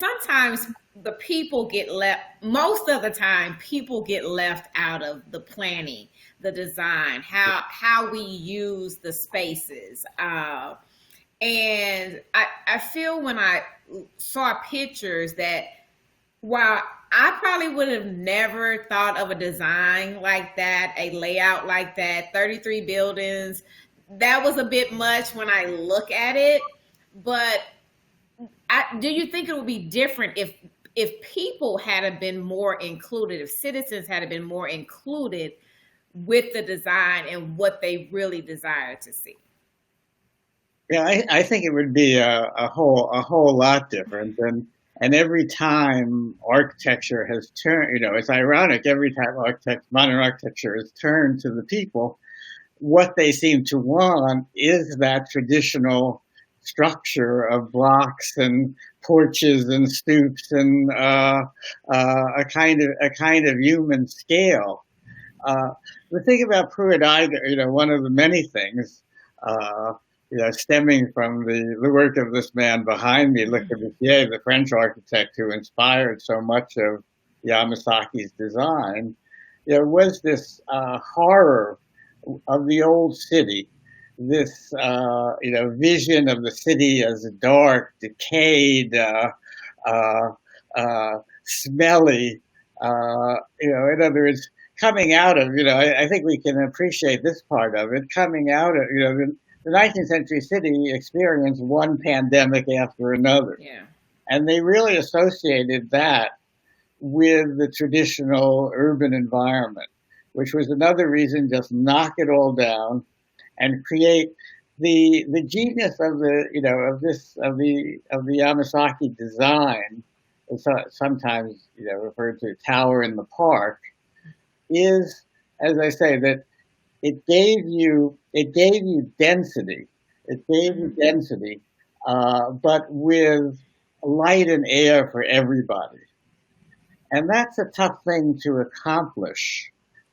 sometimes the people get left, most of the time people get left out of the planning, the design, how we use the spaces. And I feel when I saw pictures that while I probably would have never thought of a design like that, a layout like that, 33 buildings, that was a bit much when I look at it. But do you think it would be different if people had been more included, if citizens had been more included with the design and what they really desire to see? Yeah, I think it would be a whole lot different. And every time architecture has turned, it's ironic. Every time modern architecture has turned to the people, what they seem to want is that traditional structure of blocks and porches and stoops and a kind of human scale. The thing about Pruitt-Igoe, one of the many things, uh, stemming from the work of this man behind me, Le Corbusier, the French architect who inspired so much of Yamasaki's design, was this horror of the old city, this vision of the city as dark, decayed, uh, smelly. In other words, coming out of I think we can appreciate this part of it. Coming out of the 19th century city experienced one pandemic after another, Yeah. and they really associated that with the traditional urban environment, which was another reason just knock it all down and create the genius of the Yamasaki design, sometimes referred to tower in the park, is, as I say, that it gave you density. It gave you Hmm. density, but with light and air for everybody. And that's a tough thing to accomplish,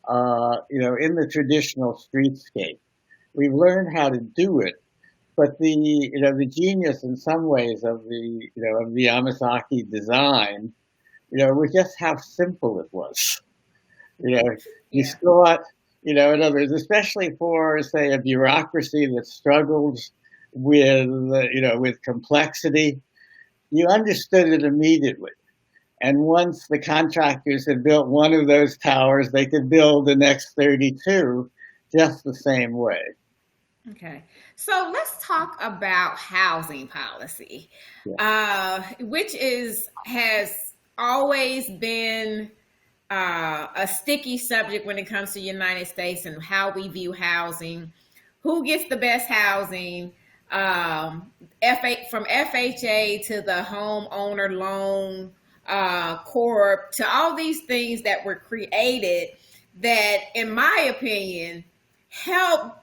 in the traditional streetscape. We've learned how to do it, but the genius in some ways of the Yamasaki design, was just how simple it was. You know, you Yeah. saw it, in other words, especially for, say, a bureaucracy that struggles with complexity, you understood it immediately. And once the contractors had built one of those towers, they could build the next 32 just the same way. Okay. So let's talk about housing policy, Yeah. which has always been a sticky subject when it comes to the United States and how we view housing. Who gets the best housing? From FHA to the homeowner loan corp to all these things that were created that, in my opinion, help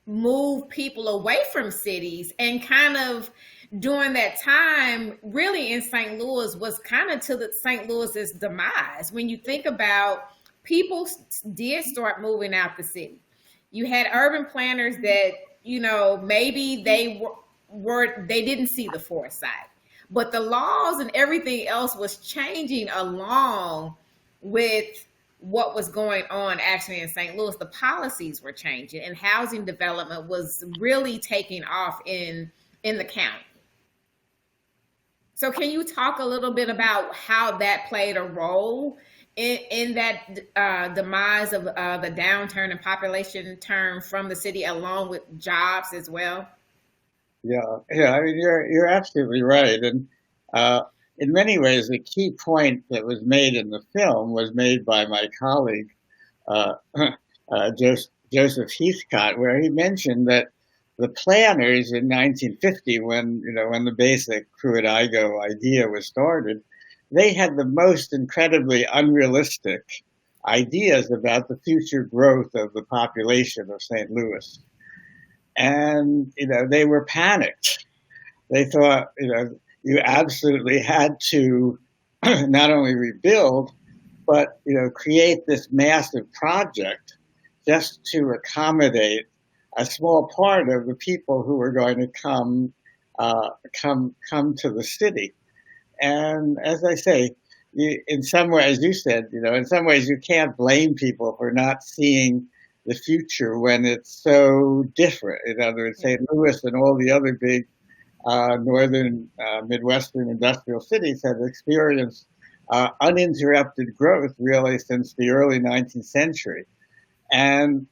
move people away from cities and kind of during that time really in St. Louis was kind of to the St. Louis's demise. When you think about people did start moving out the city. You had urban planners that, maybe they didn't see the foresight. But the laws and everything else was changing along with what was going on actually in St. Louis. The policies were changing and housing development was really taking off in the county. So can you talk a little bit about how that played a role in that demise of the downturn in population turn from the city along with jobs as well? Yeah, yeah. I mean, you're absolutely right, and in many ways, the key point that was made in the film was made by my colleague uh, Joseph Heathcott, where he mentioned that the planners in 1950, when the basic Pruitt-Igoe idea was started, they had the most incredibly unrealistic ideas about the future growth of the population of St. Louis, and they were panicked. They thought you absolutely had to not only rebuild but create this massive project just to accommodate a small part of the people who were going to come to the city. And as I say, in some ways, as you said, in some ways you can't blame people for not seeing the future when it's so different. In other words, St. Louis and all the other big northern Midwestern industrial cities have experienced uninterrupted growth really since the early 19th century. And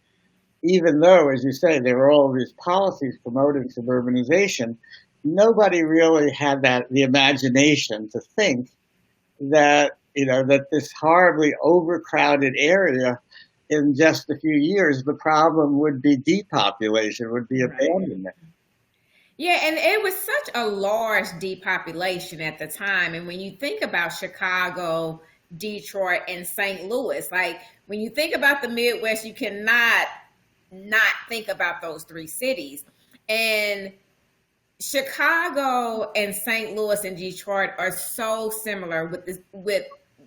even though, as you say, there were all these policies promoting suburbanization, nobody really had the imagination to think that that this horribly overcrowded area, in just a few years, the problem would be depopulation, would be abandonment. Yeah, and it was such a large depopulation at the time. And when you think about Chicago, Detroit, and St. Louis, like when you think about the Midwest, you cannot not think about those three cities. And Chicago and St. Louis and Detroit are so similar with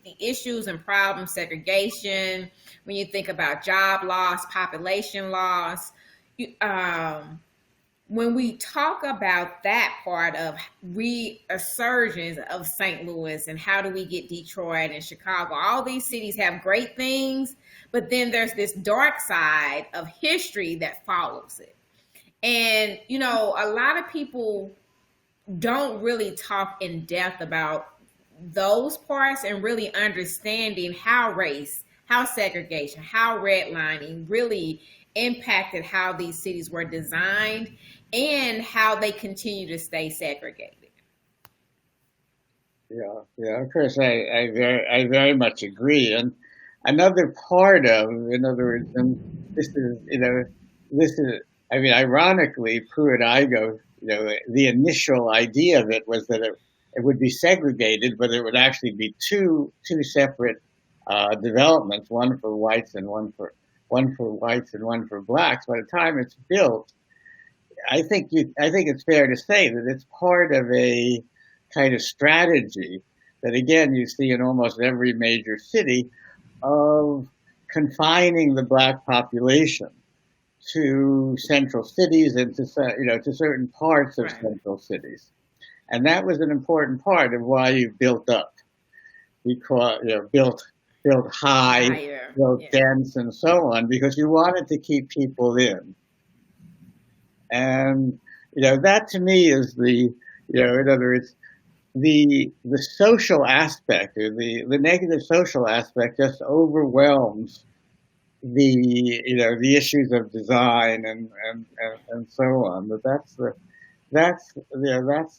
the issues and problems, segregation. When you think about job loss, population loss, when we talk about that part of resurgence of St. Louis and how do we get Detroit and Chicago, all these cities have great things, but then there's this dark side of history that follows it. And, a lot of people don't really talk in depth about those parts and really understanding how race, how segregation, how redlining really impacted how these cities were designed and how they continue to stay segregated. Yeah. Of course, I very much agree. And another part of, in other words, and this is, I mean, ironically, Pruitt-Igoe, the initial idea of it was that it would be segregated, but it would actually be two separate developments, one for whites and one for blacks. By the time it's built, I think it's fair to say that it's part of a kind of strategy that, again, you see in almost every major city, of confining the black population to central cities and to certain parts of central cities. And that was an important part of why you built up, because built high, built dense, and so on, because you wanted to keep people in. And that to me is in other words, the social aspect, or the negative social aspect, just overwhelms the issues of design and so on. But that's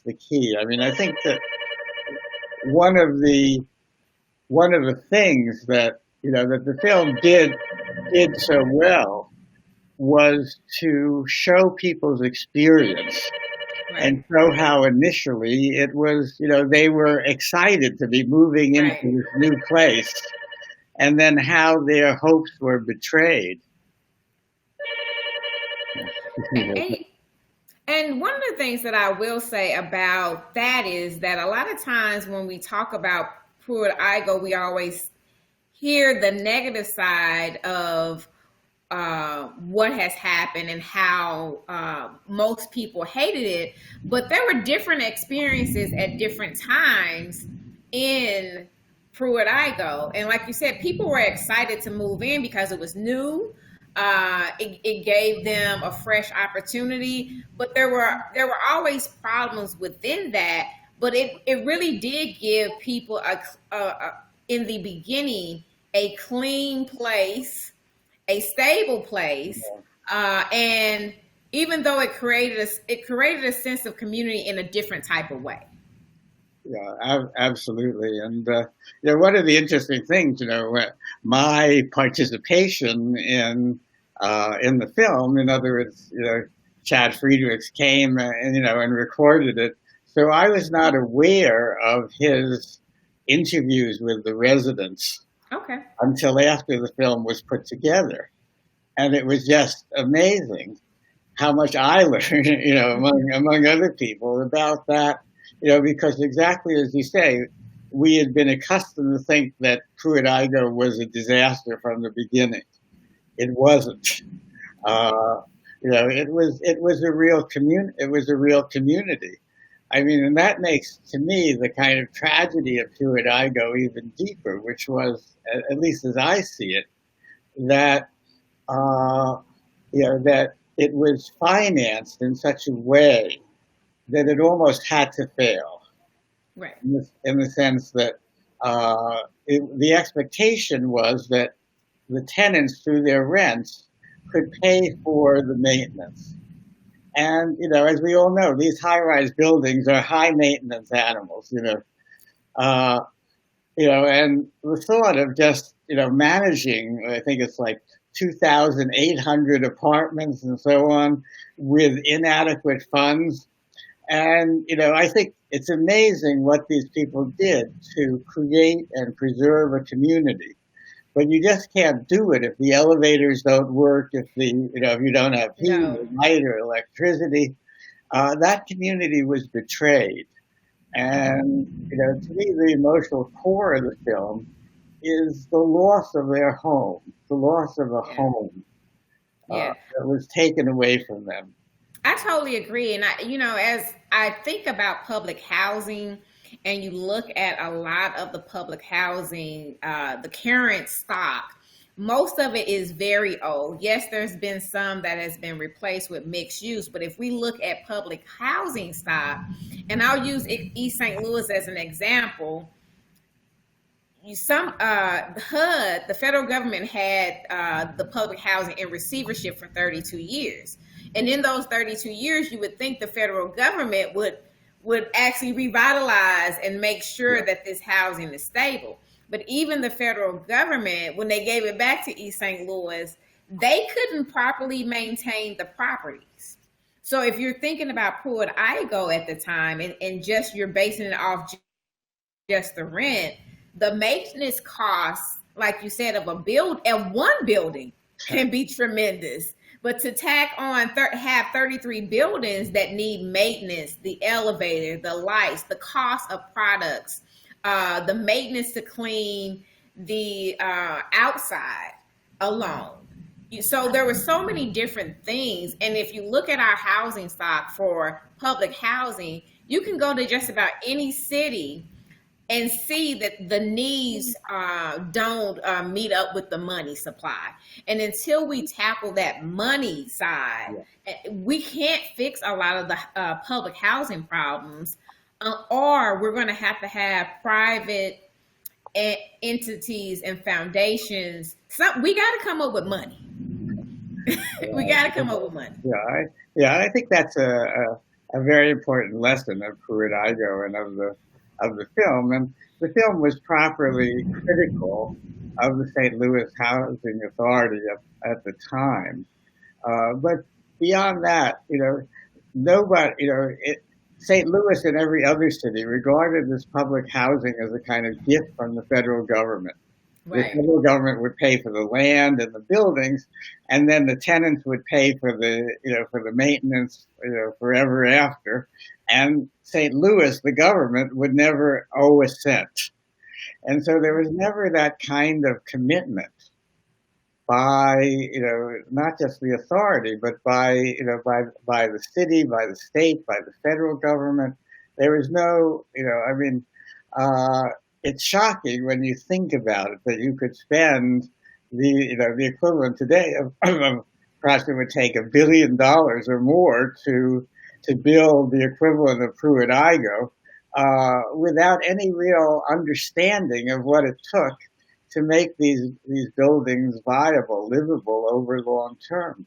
the key. I mean, I think that one of the things that that the film did so well was to show people's experience and show how initially it was, they were excited to be moving into this new place, and then how their hopes were betrayed. And one of the things that I will say about that is that a lot of times when we talk about Pruitt-Igoe, we always hear the negative side of what has happened and how most people hated it. But there were different experiences at different times in Pruitt-Igoe. And like you said, people were excited to move in because it was new. It gave them a fresh opportunity, but there were always problems within that. But it really did give people in the beginning a clean place, a stable place, and even though it created a sense of community in a different type of way. Yeah, absolutely. And one of the interesting things, my participation in the film, in other words, Chad Friedrichs came and recorded it, so I was not aware of his interviews with the residents until after the film was put together, and it was just amazing how much I learned, among other people about that. Because exactly as you say, we had been accustomed to think that Pruitt-Igoe was a disaster from the beginning. It wasn't. It was a real community. I mean, and that makes to me the kind of tragedy of Pruitt-Igoe even deeper, which was, at least as I see it, that uh, that it was financed in such a way that it almost had to fail, Right. in the sense that the expectation was that the tenants, through their rents, could pay for the maintenance. And as we all know, these high-rise buildings are high maintenance animals. Uh, and the thought of just managing, I think it's like 2,800 apartments and so on, with inadequate funds. And I think it's amazing what these people did to create and preserve a community. But you just can't do it if the elevators don't work, if you don't have heat No. or light or electricity. That community was betrayed. And to me, the emotional core of the film is the loss of their home, the loss of a Yeah. home Yeah. that was taken away from them. I totally agree. And as I think about public housing and you look at a lot of the public housing, the current stock, most of it is very old. Yes, there's been some that has been replaced with mixed use, but if we look at public housing stock, and I'll use East St. Louis as an example, HUD, the federal government had the public housing in receivership for 32 years. And in those 32 years, you would think the federal government would actually revitalize and make sure that this housing is stable. But even the federal government, when they gave it back to East St. Louis, they couldn't properly maintain the properties. So if you're thinking about Pruitt-Igoe at the time and just you're basing it off just the rent, the maintenance costs, like you said, of one building can be tremendous. But to tack on, have 33 buildings that need maintenance, the elevator, the lights, the cost of products, the maintenance to clean the outside alone. So there were so many different things. And if you look at our housing stock for public housing, you can go to just about any city and see that the needs don't meet up with the money supply. And until we tackle that money side, we can't fix a lot of the public housing problems, or we're going to have private entities and foundations. We got to come up with money. We got to come up with money. I think that's a very important lesson of Pruitt-Igoe and of the film. And the film was properly critical of the St. Louis Housing Authority at the time. But beyond that, nobody, St. Louis and every other city regarded this public housing as a kind of gift from the federal government. Right. The federal government would pay for the land and the buildings, and then the tenants would pay for the maintenance, forever after. And St. Louis, the government, would never owe a cent. And so there was never that kind of commitment by, not just the authority, but by the city, by the state, by the federal government. There was no, it's shocking when you think about it that you could spend the equivalent today of perhaps it would take $1 billion or more to build the equivalent of Pruitt-Igoe without any real understanding of what it took to make these buildings viable, livable over long term.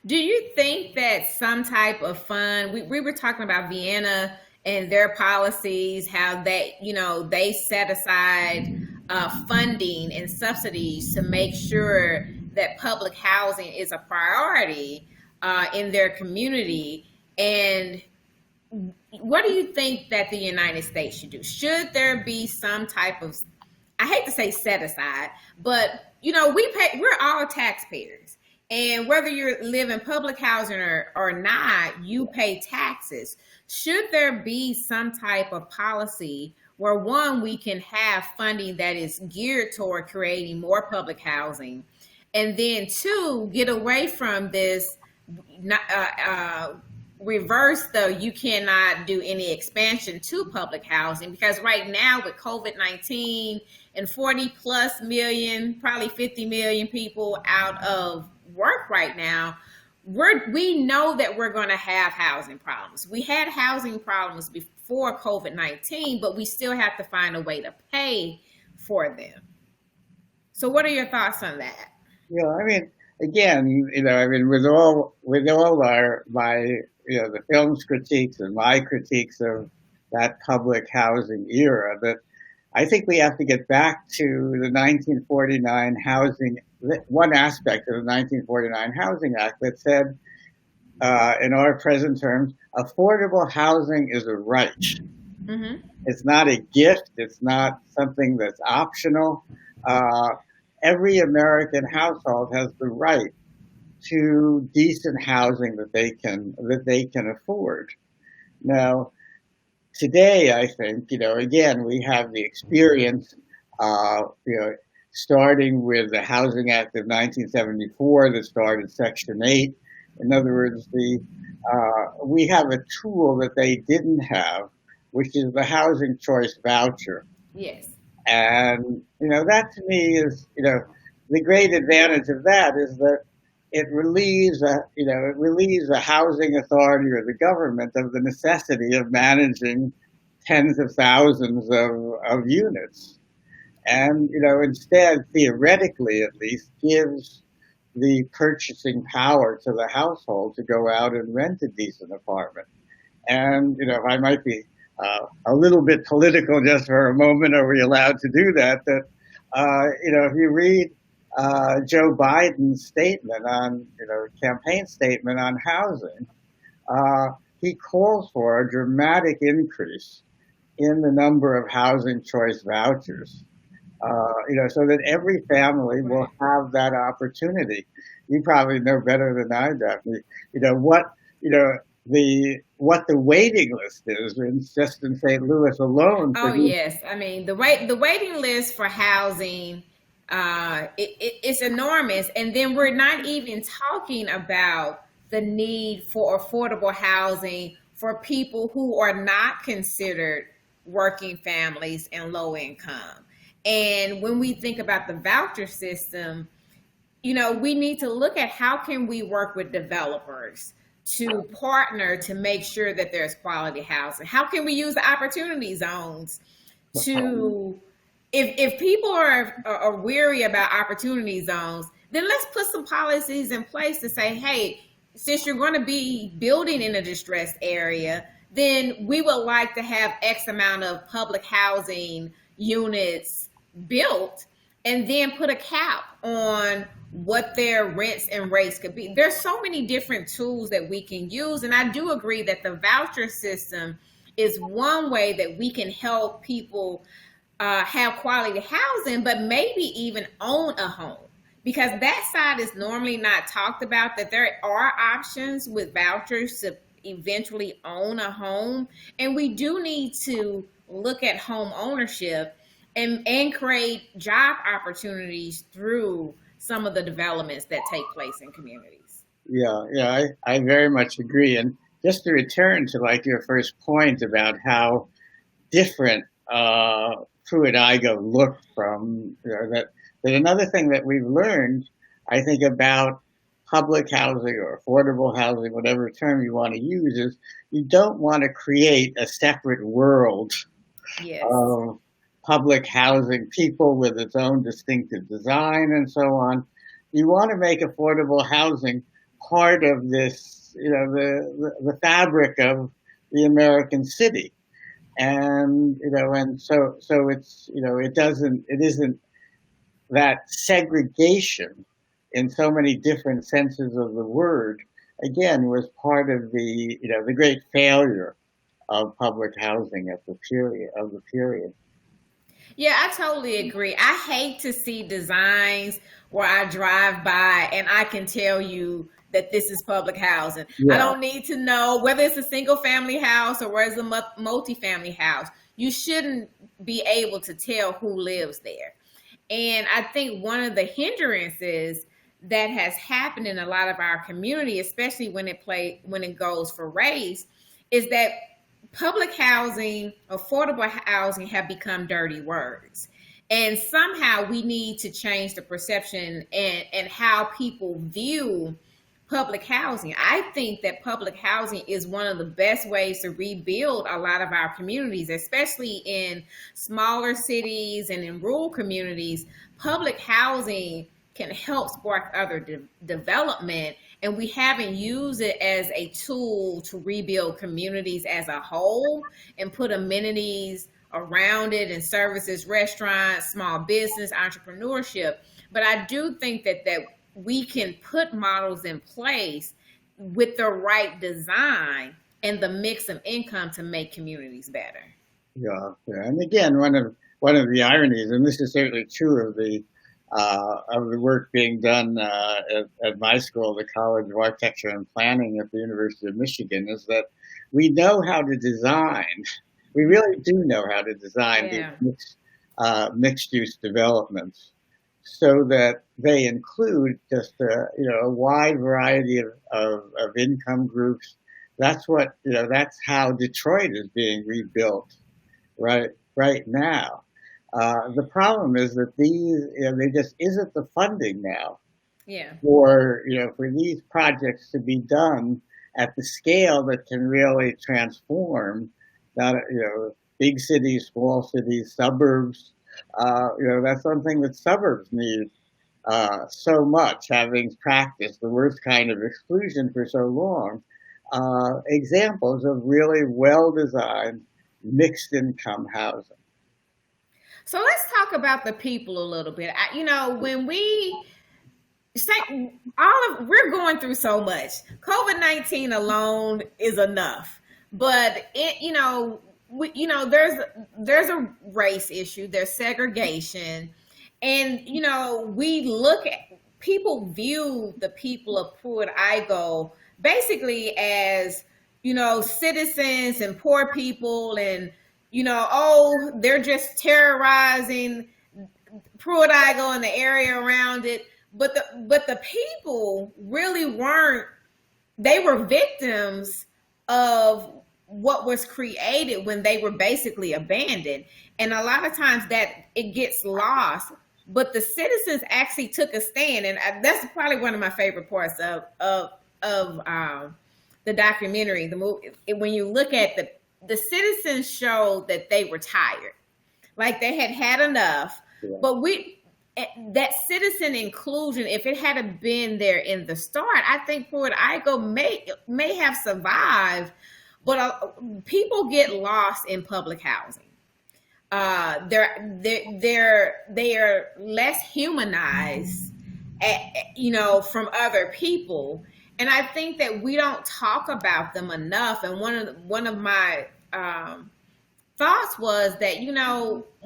Do you think that some type of fund, we were talking about Vienna and their policies, how they set aside funding and subsidies to make sure that public housing is a priority in their community. And what do you think that the United States should do? Should there be some type of, I hate to say set aside, but we're all taxpayers. And whether you live in public housing or not, you pay taxes. Should there be some type of policy where, one, we can have funding that is geared toward creating more public housing, and then two, get away from this reverse, though, you cannot do any expansion to public housing because right now with COVID-19 and 40 plus million, probably 50 million people out of work right now, we know that we're going to have housing problems. We had housing problems before COVID-19, but we still have to find a way to pay for them. So what are your thoughts on that? I mean, again, I mean, with all my, the film's critiques and my critiques of that public housing era, that I think we have to get back to the 1949 housing, one aspect of the 1949 Housing Act that said, in our present terms, affordable housing is a right. Mm-hmm. It's not a gift. It's not something that's optional. Uh, every American household has the right to decent housing that they can afford. Now, today, I think, again, we have the experience, starting with the Housing Act of 1974 that started Section 8. In other words, we have a tool that they didn't have, which is the housing choice voucher. Yes. And, that to me is, the great advantage of that is that it relieves a housing authority or the government of the necessity of managing tens of thousands of units. And, instead, theoretically at least, gives the purchasing power to the household to go out and rent a decent apartment. And, if I might be a little bit political just for a moment, are we allowed to do that? That, if you read Joe Biden's statement campaign statement on housing, he calls for a dramatic increase in the number of housing choice vouchers, so that every family will have that opportunity. You probably know better than I, Daphne. What the waiting list is just in St. Louis alone. Oh yes, I mean the waiting list for housing, it's enormous, and then we're not even talking about the need for affordable housing for people who are not considered working families and low income. And when we think about the voucher system, we need to look at how can we work with developers to partner to make sure that there's quality housing. How can we use the opportunity zones to, if people are weary about opportunity zones, then let's put some policies in place to say, hey, since you're going to be building in a distressed area, then we would like to have X amount of public housing units built, and then put a cap on what their rents and rates could be. There's so many different tools that we can use. And I do agree that the voucher system is one way that we can help people have quality housing, but maybe even own a home. Because that side is normally not talked about, that there are options with vouchers to eventually own a home. And we do need to look at home ownership and create job opportunities through some of the developments that take place in communities. I very much agree. And just to return to like your first point about how different Pruitt-Igoe looked from that another thing that we've learned, I think, about public housing or affordable housing, whatever term you want to use, is you don't want to create a separate world Yes. of public housing, people with its own distinctive design and so on. You want to make affordable housing part of this, the fabric of the American city. And, and so it isn't that segregation in so many different senses of the word, again, was part of the great failure of public housing at the period. Yeah, I totally agree. I hate to see designs where I drive by and I can tell you that this is public housing. I don't need to know whether it's a single family house or whether it's a multi-family house. You shouldn't be able to tell who lives there. And I think one of the hindrances that has happened in a lot of our community, especially when it goes for race, is that public housing, affordable housing have become dirty words. And somehow we need to change the perception and how people view public housing. I think that public housing is one of the best ways to rebuild a lot of our communities, especially in smaller cities and in rural communities. Public housing can help spark other development, and we haven't used it as a tool to rebuild communities as a whole and put amenities around it and services, restaurants, small business, entrepreneurship. But I do think that we can put models in place with the right design and the mix of income to make communities better. Yeah, yeah. And again, one of the ironies, and this is certainly true of the work being done at my school, the College of Architecture and Planning at the University of Michigan, is that we know how to design. We really do know how to design these Yeah. mixed-use developments so that they include just a wide variety of income groups. That's how Detroit is being rebuilt right now. The problem is that there just isn't the funding now Yeah. for these projects to be done at the scale that can really transform not big cities, small cities, suburbs. That's something that suburbs need so much, having practiced the worst kind of exclusion for so long. Examples of really well designed mixed income housing. So let's talk about the people a little bit. When we say we're going through so much, COVID-19 alone is enough. But there's a race issue, there's segregation, and we look at people view the people of Pruitt-Igoe basically as citizens and poor people, and oh, they're just terrorizing Pruitt-Igoe and the area around it. But the people really weren't. They were victims of what was created when they were basically abandoned, and a lot of times that it gets lost. But the citizens actually took a stand, and that's probably one of my favorite parts of the documentary, the movie. When you look at the citizens showed that they were tired, like they had had enough. Yeah. But that citizen inclusion, if it had been there in the start, I think Pruitt-Igoe may have survived. But people get lost in public housing. They are less humanized, from other people, and I think that we don't talk about them enough. And one of my thoughts was that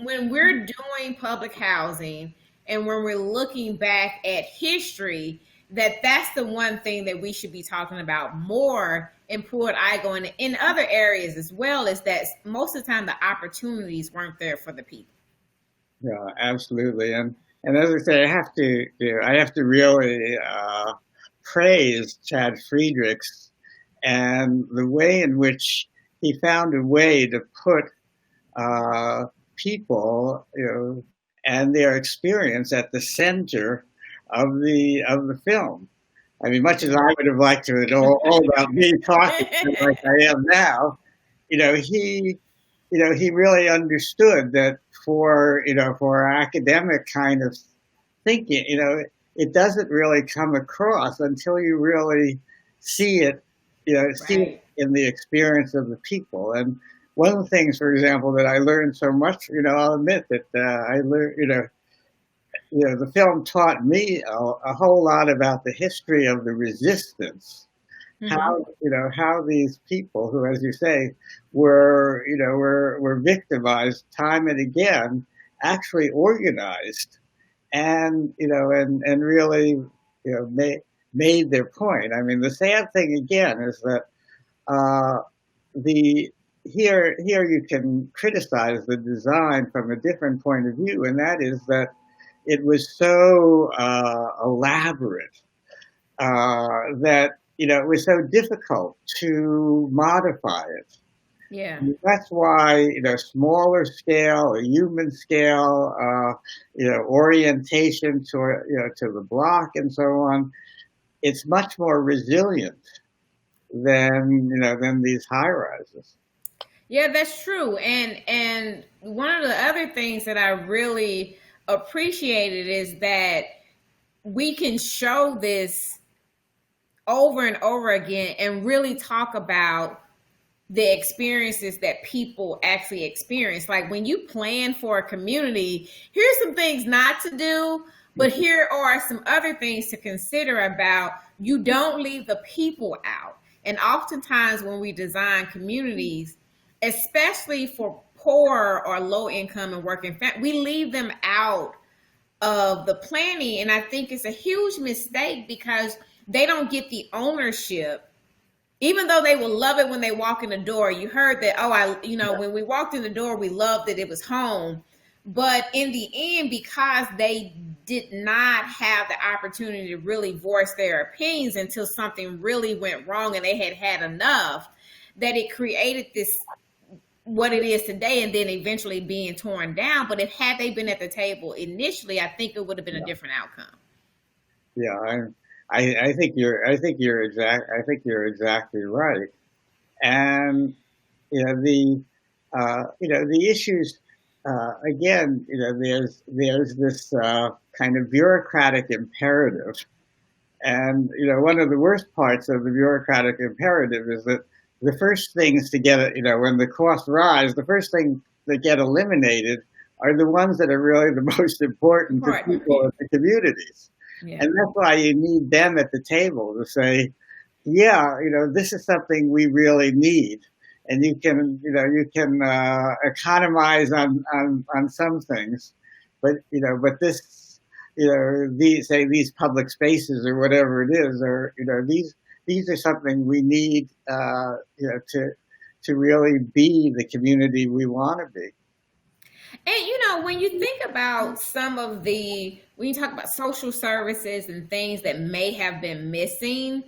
when we're doing public housing and when we're looking back at history, that's the one thing that we should be talking about more in Pruitt-Igoe and in other areas as well, is that most of the time the opportunities weren't there for the people. Yeah, absolutely. And as I say, I have to really praise Chad Friedrichs and the way in which he found a way to put people, and their experience at the center of the film. I mean, much as I would have liked to know all about me talking like I am now, he really understood that for academic kind of thinking, it doesn't really come across until you really see it, see Right. it in the experience of the people. And one of the things, for example, that I learned so much, I'll admit that I learned, the film taught me a whole lot about the history of the resistance. Mm-hmm. How these people who, as you say, were victimized time and again, actually organized, and really made their point. I mean, the sad thing again is that the here you can criticize the design from a different point of view, and that is that it was so elaborate that it was so difficult to modify it. Yeah. That's why smaller scale, a human scale, orientation to the block and so on. It's much more resilient than these high rises. Yeah, that's true. And one of the other things that I really appreciated is that we can show this over and over again and really talk about the experiences that people actually experience. Like when you plan for a community, here's some things not to do, but here are some other things to consider about. You don't leave the people out. And oftentimes when we design communities, especially for poor or low income and working families, we leave them out of the planning. And I think it's a huge mistake because they don't get the ownership, even though they will love it when they walk in the door. You heard that, when we walked in the door, we loved that it was home. But in the end, because they did not have the opportunity to really voice their opinions until something really went wrong and they had had enough, that it created this, what it is today, and then eventually being torn down. But had they been at the table initially, I think it would have been a different outcome. Yeah, I think you're exactly right. And the issues again. There's this kind of bureaucratic imperative, and one of the worst parts of the bureaucratic imperative is that the first things to get when the costs rise, the first thing that get eliminated are the ones that are really the most important to people in the communities. Yeah. And that's why you need them at the table to say, yeah, this is something we really need. And you can economize on some things, but this, these public spaces or whatever it is, or these are something we need, to really be the community we want to be. And when you think about when you talk about social services and things that may have been missing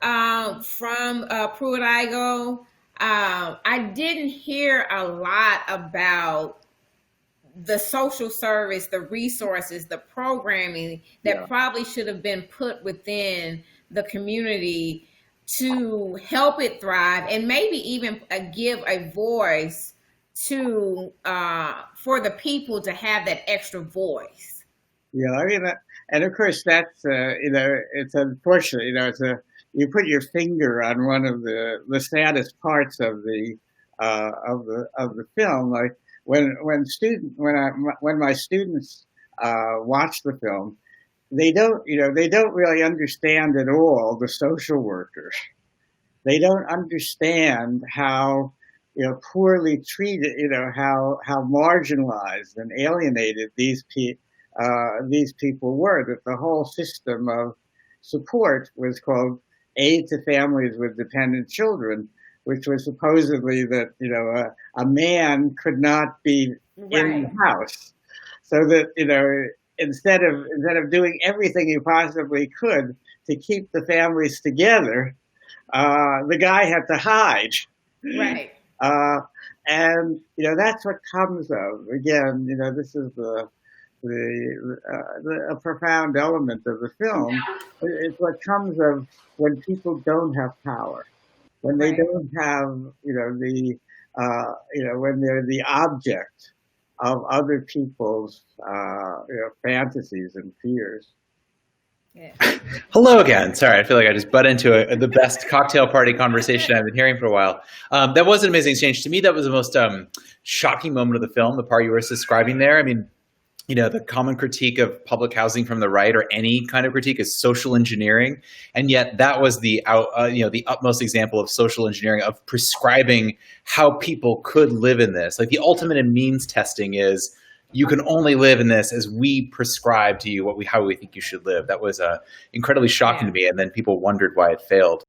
from Pruitt-Igoe, I didn't hear a lot about the social service, the resources, the programming that probably should have been put within the community to help it thrive, and maybe even give a voice to for the people to have that extra voice. Yeah, I mean, and of course that's it's unfortunate. You put your finger on one of the saddest parts of the film. Like when my students watch the film, they don't really understand at all the social workers. They don't understand how poorly treated, how marginalized and alienated these people were. That the whole system of support was called Aid to Families with Dependent Children, which was supposedly that a man could not be in the house, so that instead of doing everything you possibly could to keep the families together, the guy had to hide. Right. And that's what comes of, again, this is a profound element of the film. It's what comes of when people don't have power, when they don't have when they're the object of other people's fantasies and fears. Yeah. Hello again. Sorry, I feel like I just butt into the best cocktail party conversation I've been hearing for a while. That was an amazing exchange. To me, that was the most shocking moment of the film, the part you were describing there. I mean, the common critique of public housing from the right, or any kind of critique, is social engineering. And yet that was the utmost example of social engineering, of prescribing how people could live in this. Like the ultimate in means testing is, you can only live in this as we prescribe to you how we think you should live. That was incredibly shocking to me. And then people wondered why it failed.